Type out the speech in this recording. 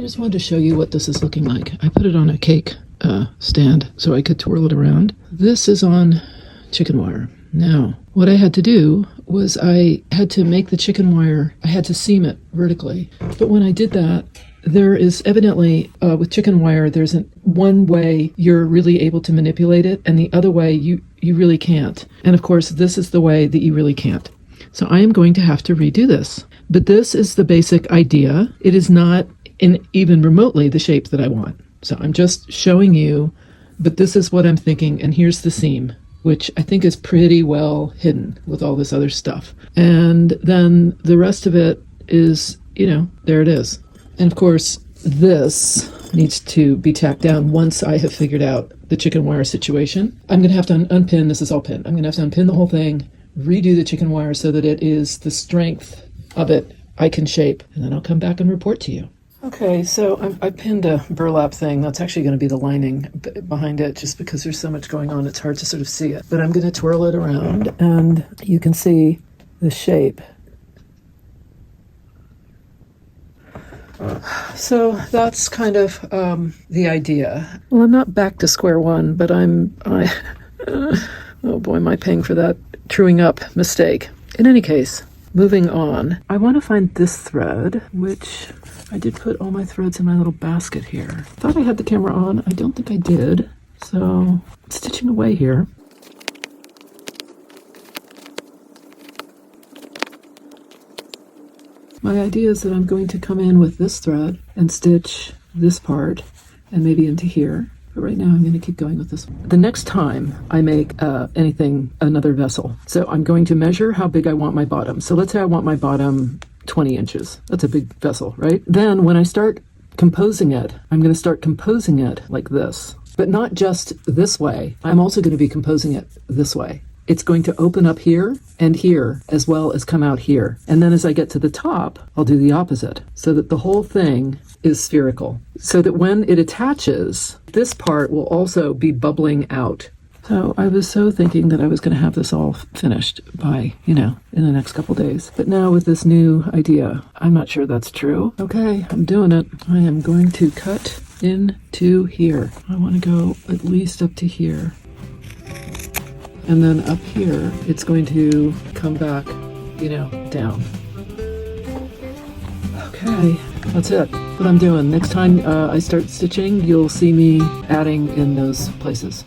I just wanted to show you what this is looking like. I put it on a cake stand so I could twirl it around. This is on chicken wire. Now, what I had to do was I had to make the chicken wire, I had to seam it vertically. But when I did that, there is evidently, with chicken wire, there's one way you're really able to manipulate it, and the other way you really can't. And of course, this is the way that you really can't. So I am going to have to redo this. But this is the basic idea. It is not in even remotely the shape that I want. So I'm just showing you, but this is what I'm thinking, and here's the seam, which I think is pretty well hidden with all this other stuff. And then the rest of it is, there it is. And of course, this needs to be tacked down once I have figured out the chicken wire situation. I'm going to have to unpin, this is all pinned. I'm going to have to unpin the whole thing, redo the chicken wire so that it is the strength of it I can shape, and then I'll come back and report to you. Okay, so I pinned a burlap thing. That's actually going to be the lining behind it, just because there's so much going on, it's hard to sort of see it. But I'm going to twirl it around, and you can see the shape. So that's kind of the idea. Well, I'm not back to square one, but oh boy, am I paying for that truing up mistake. In any case, moving on, I want to find this thread, which I did put all my threads in my little basket here. Thought I had the camera on. I don't think I did. So, stitching away here. My idea is that I'm going to come in with this thread and stitch this part and maybe into here. But right now I'm going to keep going with this one. The next time I make another vessel, so I'm going to measure how big I want my bottom. So let's say I want my bottom 20 inches. That's a big vessel, right? Then when I start composing it, I'm going to start composing it like this. But not just this way. I'm also going to be composing it this way. It's going to open up here and here as well as come out here. And then as I get to the top, I'll do the opposite so that the whole thing is spherical. So that when it attaches, this part will also be bubbling out. So I was so thinking that I was going to have this all finished by, in the next couple days. But now with this new idea, I'm not sure that's true. Okay, I'm doing it. I am going to cut into here. I want to go at least up to here. And then up here, it's going to come back, down. Okay, that's it. What I'm doing. Next time I start stitching, you'll see me adding in those places.